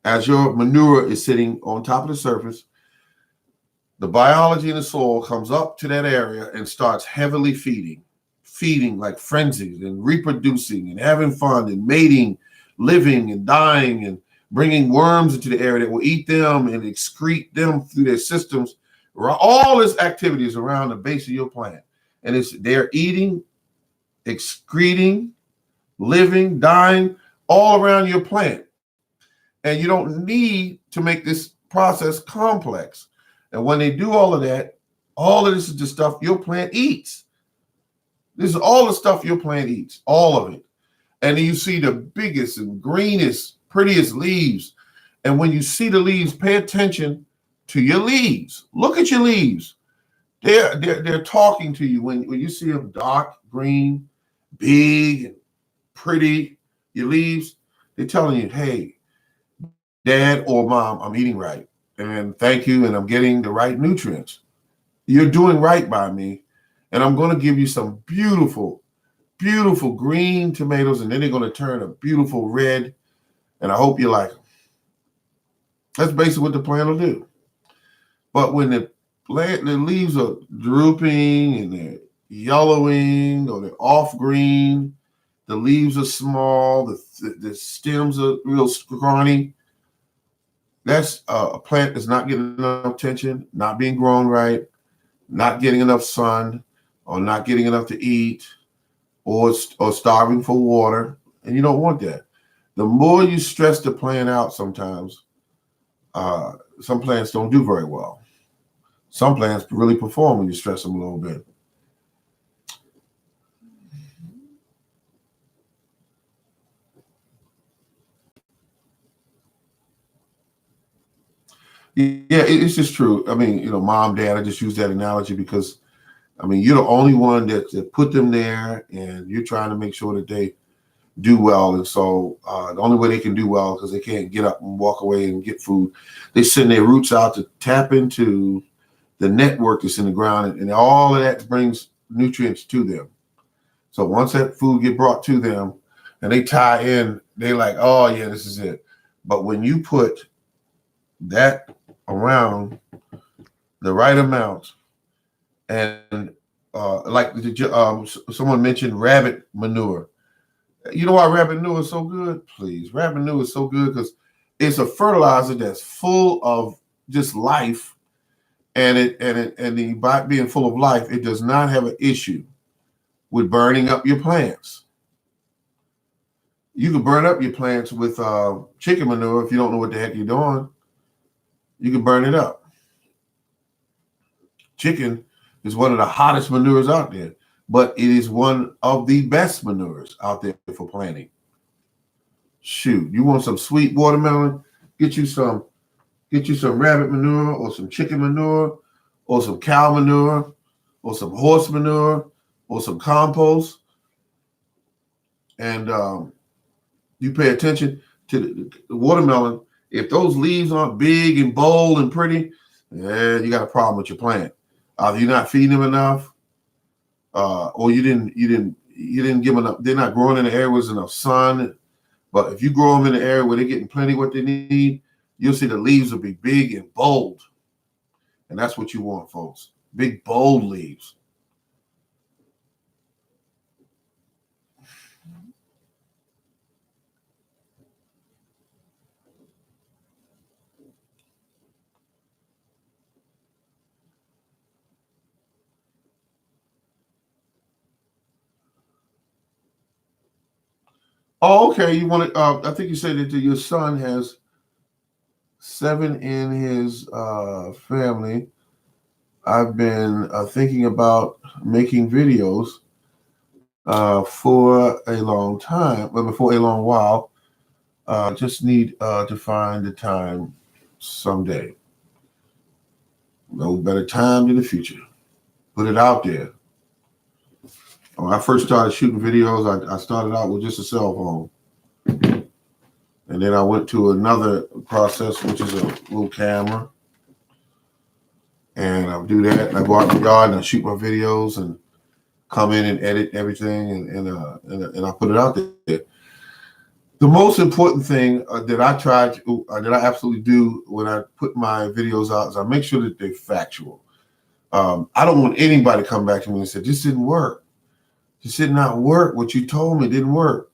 Speaker 1: as your manure is sitting on top of the surface, the biology in the soil comes up to that area and starts heavily feeding like frenzied and reproducing and having fun and mating, living and dying and bringing worms into the area that will eat them and excrete them through their systems. All this activity is around the base of your plant. And they're eating, excreting, living, dying all around your plant. And you don't need to make this process complex. And when they do all of that, all of this is the stuff your plant eats. This is all the stuff your plant eats, all of it. And then you see the biggest and greenest, prettiest leaves. And when you see the leaves, pay attention to your leaves. Look at your leaves. They're talking to you when you see them dark green, big, and pretty. Your leaves, they're telling you, hey, Dad or Mom, I'm eating right. And thank you. And I'm getting the right nutrients. You're doing right by me. And I'm going to give you some beautiful, beautiful green tomatoes. And then they're going to turn a beautiful red. And I hope you like them. That's basically what the plant will do. But when the leaves are drooping and they're yellowing or they're off green, the leaves are small, the stems are real scrawny, that's a plant that's not getting enough attention, not being grown right, not getting enough sun, or not getting enough to eat, or starving for water, and you don't want that. The more you stress the plant out sometimes, some plants don't do very well. Some plants really perform when you stress them a little bit. Yeah, it's just true. I mean, Mom, Dad, I just use that analogy because, I mean, you're the only one that put them there, and you're trying to make sure that they do well. And so the only way they can do well, because they can't get up and walk away and get food, they send their roots out to tap into the network that's in the ground, and all of that brings nutrients to them. So once that food get brought to them and they tie in, they're like, oh yeah, this is it. But when you put that around the right amount, and like someone mentioned rabbit manure. You know why rabbit manure is so good? Please, rabbit manure is so good because it's a fertilizer that's full of just life, and by being full of life, it does not have an issue with burning up your plants. You can burn up your plants with chicken manure if you don't know what the heck you're doing. You can burn it up. Chicken is one of the hottest manures out there, but it is one of the best manures out there for planting. Shoot, you want some sweet watermelon? Get you some rabbit manure or some chicken manure or some cow manure or some horse manure or some compost, and you pay attention to the watermelon. If those leaves aren't big and bold and pretty, yeah, you got a problem with your plant. Either you're not feeding them enough, or you didn't give them enough. They're not growing in the area with enough sun. But if you grow them in an area where they're getting plenty of what they need, you'll see the leaves will be big and bold, and that's what you want, folks. Big, bold leaves. Oh, okay. You want to? I think you said that your son has 7 in his family. I've been thinking about making videos for a long time, but for a long while. Just need to find the time someday. No better time than the future. Put it out there. When I first started shooting videos, I started out with just a cell phone. And then I went to another process, which is a little camera. And I'll do that. And I go out in the yard and I shoot my videos and come in and edit everything. And I put it out there. The most important thing that I absolutely do when I put my videos out is I make sure that they're factual. I don't want anybody to come back to me and say, this didn't work. This did not work. What you told me didn't work.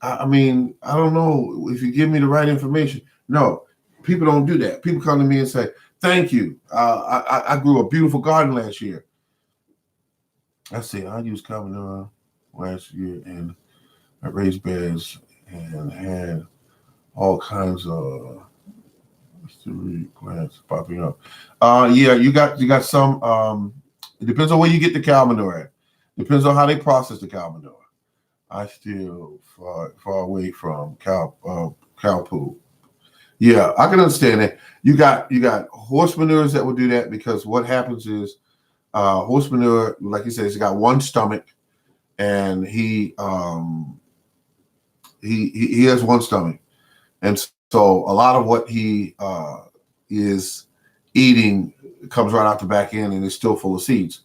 Speaker 1: I mean, I don't know if you give me the right information. No, people don't do that. People come to me and say, thank you. I grew a beautiful garden last year. I used cow manure last year and I raised beds and had all kinds of plants popping up. Yeah, you got some. It depends on where you get the cow manure at. Depends on how they process the cow manure. I still far away from cow poo. Yeah, I can understand that. You got horse manures that will do that because what happens is horse manure, like you said, it's got one stomach, and he has one stomach, and So a lot of what he is eating comes right out the back end and is still full of seeds.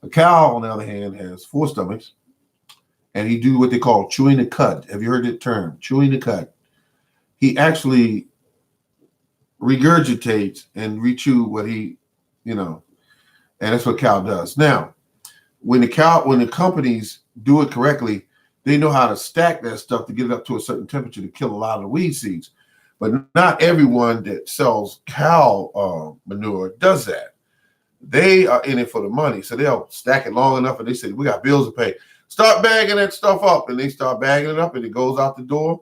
Speaker 1: A cow, on the other hand, has 4 stomachs, and he do what they call chewing the cud. Have you heard that term? Chewing the cud. He actually regurgitates and rechew what he, and that's what cow does. Now, when the companies do it correctly, they know how to stack that stuff to get it up to a certain temperature to kill a lot of the weed seeds. But not everyone that sells cow manure does that. They are in it for the money. So they'll stack it long enough and they say, we got bills to pay. Start bagging that stuff up. And they start bagging it up and it goes out the door.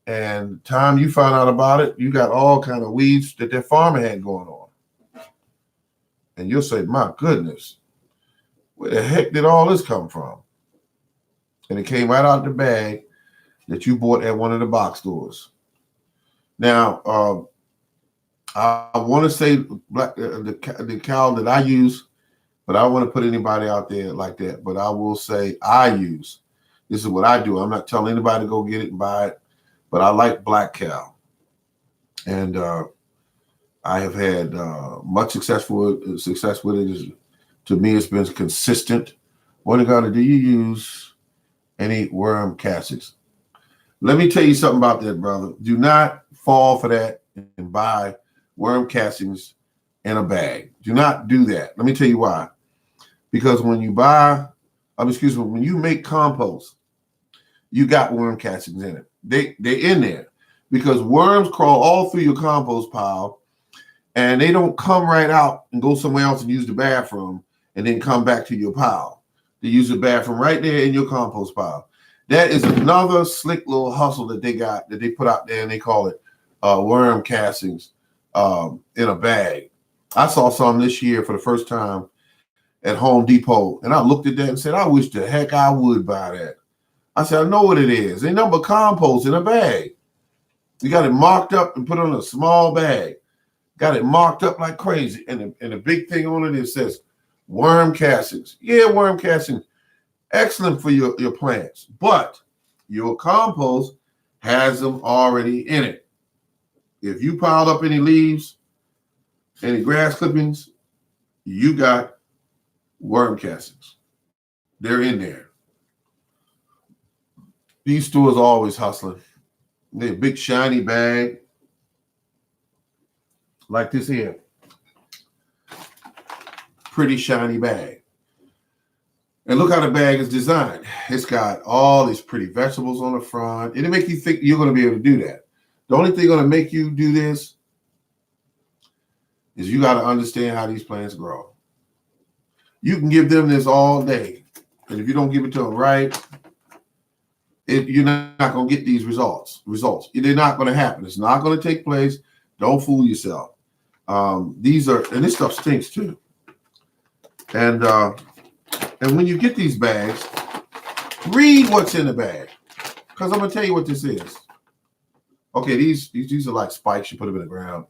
Speaker 1: And the time you find out about it, you got all kind of weeds that their farmer had going on. And you'll say, my goodness, where the heck did all this come from? And it came right out of the bag that you bought at one of the box stores. Now, I want to say the cow that I use, but I don't want to put anybody out there like that. But I will say I use. This is what I do. I'm not telling anybody to go get it and buy it, but I like black cow. And I have had much success with it. To me, it's been consistent. Do you use any worm castings? Let me tell you something about that, brother. Do not fall for that and buy worm castings in a bag. Do not do that. Let me tell you why. Because when you when you make compost, you got worm castings in it. They're in there because worms crawl all through your compost pile and they don't come right out and go somewhere else and use the bathroom and then come back to your pile. They use the bathroom right there in your compost pile. That is another slick little hustle that they put out there, and they call it worm castings in a bag. I saw some this year for the first time at Home Depot, and I looked at that and said, I wish the heck I would buy that. I said, I know what it is. Ain't nothing but compost in a bag. You got it marked up and put it on a small bag. Got it marked up like crazy. And the big thing on it says worm castings. Yeah, worm castings. Excellent for your plants. But your compost has them already in it. If you piled up any leaves, any grass clippings, you got worm castings. They're in there. These stores are always hustling. They're a big shiny bag like this here. Pretty shiny bag. And look how the bag is designed. It's got all these pretty vegetables on the front. It'll make you think you're going to be able to do that. The only thing going to make you do this is you got to understand how these plants grow. You can give them this all day. And if you don't give it to them right, you're not going to get these results. They're not going to happen. It's not going to take place. Don't fool yourself. And this stuff stinks too. And when you get these bags, read what's in the bag. Because I'm going to tell you what this is. Okay, these are like spikes. You put them in the ground.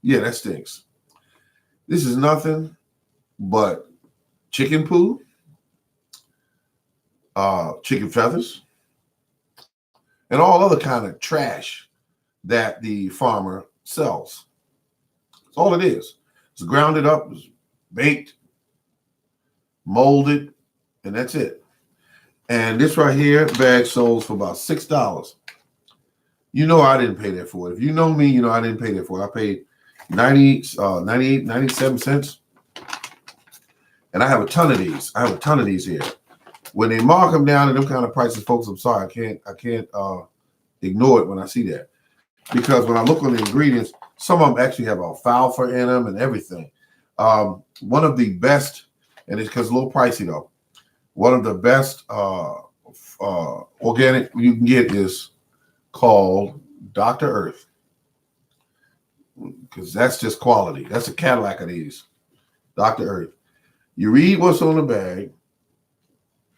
Speaker 1: Yeah, that stinks. This is nothing but chicken poo, chicken feathers, and all other kind of trash that the farmer sells. That's all it is. It's grounded up, it's baked, molded, and that's it. And this right here, bag sold for about $6. You know I didn't pay that for it. If you know me, you know I didn't pay that for it. I paid 97 cents. And I have a ton of these. Here. When they mark them down at them kind of prices, folks, I'm sorry, I can't ignore it when I see that. Because when I look on the ingredients, some of them actually have alfalfa in them and everything. One of the best, and it's because a little pricey though, one of the best organic you can get is called Dr. Earth. Because that's just quality. That's a Cadillac of these. Dr. Earth. You read what's on the bag,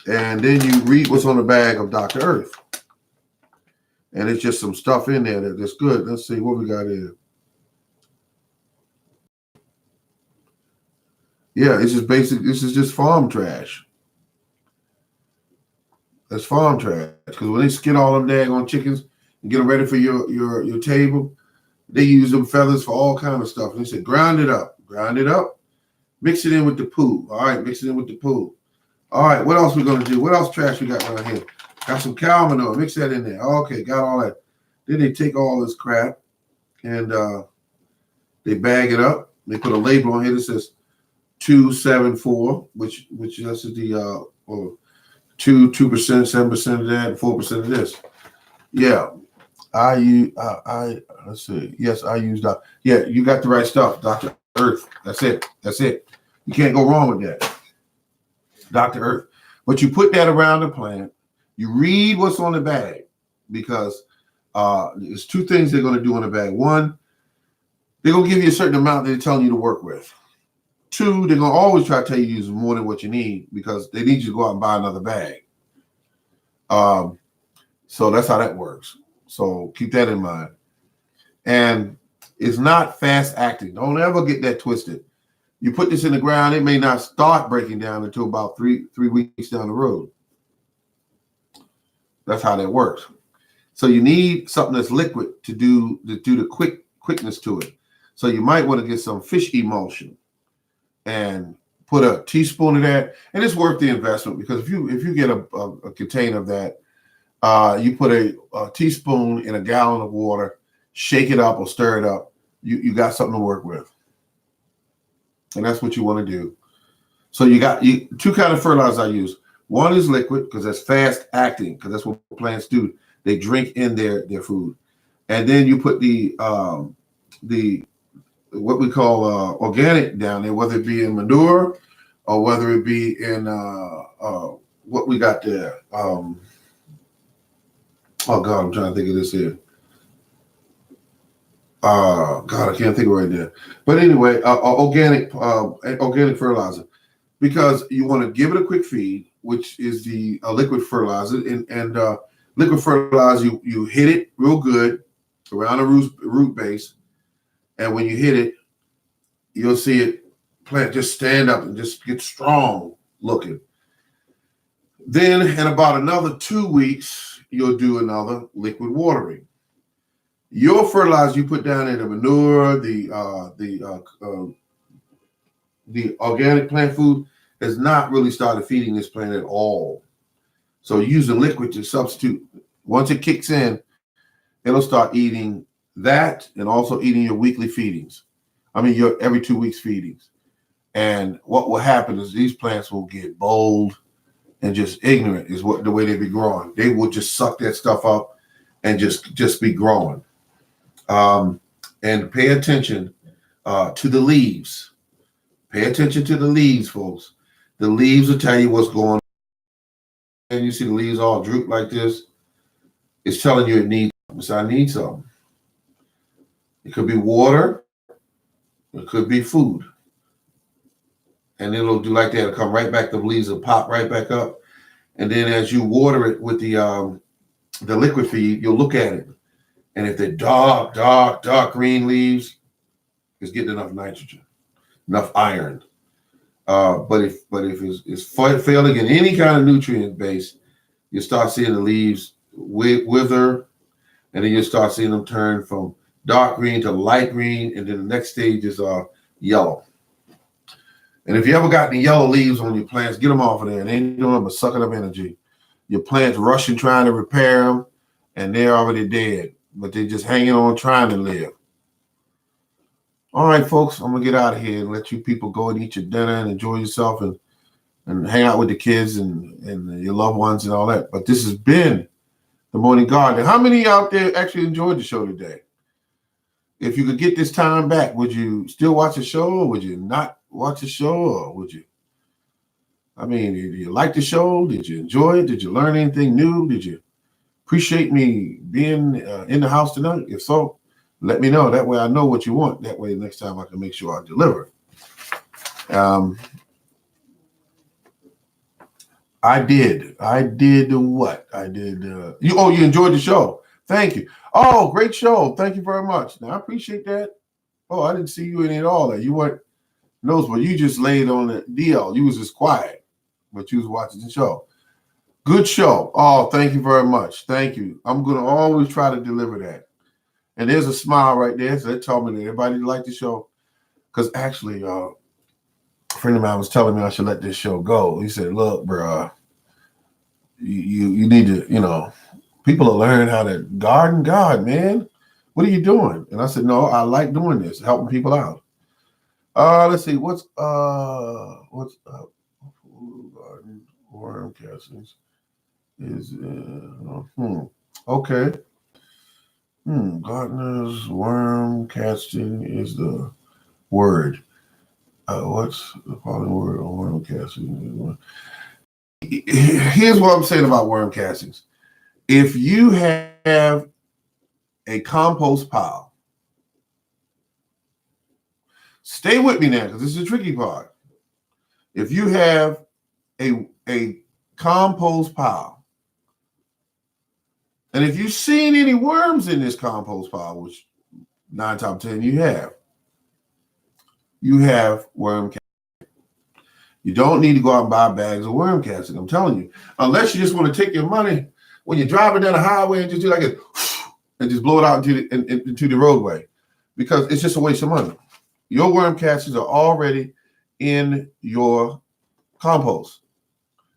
Speaker 1: and then you read what's on the bag of Dr. Earth. And it's just some stuff in there that's good. Let's see what we got here. Yeah, it's just basic. This is just farm trash. That's farm trash. Because when they skin all them daggone chickens get them ready for your table. They use them feathers for all kind of stuff. And they said, grind it up, mix it in with the poo. All right, mix it in with the poo. All right, what else we gonna do? What else trash we got around here? Got some cow manure. Mix that in there. Okay, got all that. Then they take all this crap and they bag it up. They put a label on here that says 274, which is the 2%, 7% of that, 4% of this. Yeah, let's see. Yes, I use that. Yeah, you got the right stuff, Dr. Earth. That's it. You can't go wrong with that, Dr. Earth. But you put that around the plant. You read what's on the bag because there's two things they're going to do on the bag. One, they're going to give you a certain amount they're telling you to work with. Two, they're going to always try to tell you to use more than what you need because they need you to go out and buy another bag. So that's how that works. So keep that in mind. And it's not fast acting. Don't ever get that twisted. You put this in the ground, it may not start breaking down until about three weeks down the road. That's how that works. So you need something that's liquid to do the quickness to it. So you might want to get some fish emulsion and put a teaspoon of that. And it's worth the investment because if you get a container of that, you put a teaspoon in a gallon of water, shake it up or stir it up. You got something to work with. And that's what you want to do. So you got two kind of fertilizers I use. One is liquid because that's fast acting because that's what plants do. They drink in their food. And then you put the what we call organic down there, whether it be in manure or whether it be in what we got there. Oh God, I'm trying to think of this here. God, I can't think of it right there. But anyway, organic fertilizer, because you want to give it a quick feed, which is the liquid fertilizer. And liquid fertilizer, you hit it real good around the root base, and when you hit it, you'll see it plant just stand up and just get strong looking. Then in about another 2 weeks, you'll do another liquid watering. Your fertilizer you put down in the manure, the organic plant food has not really started feeding this plant at all. So using liquid to substitute. Once it kicks in, it'll start eating that and also eating your weekly feedings. I mean, your every 2 weeks feedings. And what will happen is these plants will get bold and just ignorant is the way they be growing. They will just suck that stuff up and just be growing. And pay attention to the leaves. Pay attention to the leaves, folks. The leaves will tell you what's going on. And you see the leaves all droop like this. It's telling you it needs something. So I need something. It could be water. It could be food. And it'll do like that. It'll come right back. The leaves will pop right back up. And then as you water it with the liquid feed, you'll look at it. And if they're dark green leaves, it's getting enough nitrogen, enough iron. But if it's failing in any kind of nutrient base, you start seeing the leaves wither, and then you start seeing them turn from dark green to light green, and then the next stage is yellow. And if you ever got any yellow leaves on your plants, get them off of there. And they ain't doing nothing but sucking up energy. Your plants rushing trying to repair them, and they're already dead. But they're just hanging on trying to live. All right, folks, I'm going to get out of here and let you people go and eat your dinner and enjoy yourself and hang out with the kids and your loved ones and all that. But this has been The Morning Garden. How many out there actually enjoyed the show today? If you could get this time back, would you still watch the show or would you not watch the show? Or would you? I mean, did you like the show? Did you enjoy it? Did you learn anything new? Did you appreciate me being in the house tonight? If so, let me know. That way I know what you want. That way next time I can make sure I deliver. I did what? I did. You enjoyed the show. Thank you. Oh, great show. Thank you very much. Now, I appreciate that. Oh, I didn't see you in it all. You weren't noticeable. You just laid on the DL. You was just quiet, but you was watching the show. Good show. Oh, thank you very much. Thank you. I'm going to always try to deliver that. And there's a smile right there. So they told me that everybody liked the show. Because actually, a friend of mine was telling me I should let this show go. He said, look, bro, you need to, people are learning how to garden God, man. What are you doing? And I said, no, I like doing this, helping people out. Let's see, what's garden worm castings is okay. Gardener's worm casting is the word. What's the following word on worm casting? Here's what I'm saying about worm castings. If you have a compost pile, stay with me now because this is the tricky part. If you have a compost pile, and if you've seen any worms in this compost pile, which 9 times out of 10 you have worm casting. You don't need to go out and buy bags of worm casting. I'm telling you, unless you just want to take your money when you're driving down the highway and just do like it and just blow it out into the roadway, because it's just a waste of money. Your worm castings are already in your compost.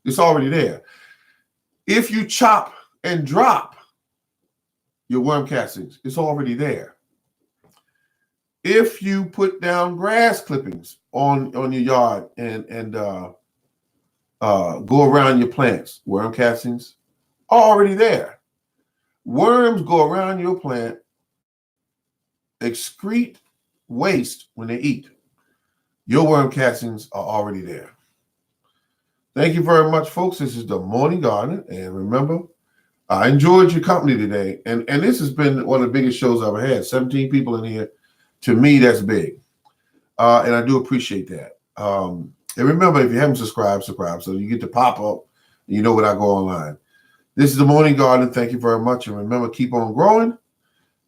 Speaker 1: It's already there. If you chop and drop your worm castings, it's already there. If you put down grass clippings on your yard and go around your plants, worm castings are already there. Worms go around your plant, excrete waste when they eat. Your worm castings are already there. Thank you very much, folks. This is the Morning Garden. And remember, I enjoyed your company today. And this has been one of the biggest shows I've ever had. 17 people in here. To me, that's big. And I do appreciate that. And remember, if you haven't subscribed, so you get to pop up and you know when I go online. This is the Morning Garden. Thank you very much. And remember, keep on growing.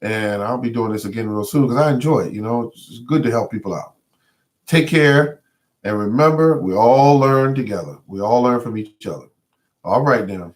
Speaker 1: And I'll be doing this again real soon because I enjoy it. It's good to help people out. Take care. And remember, we all learn together. We all learn from each other. All right now.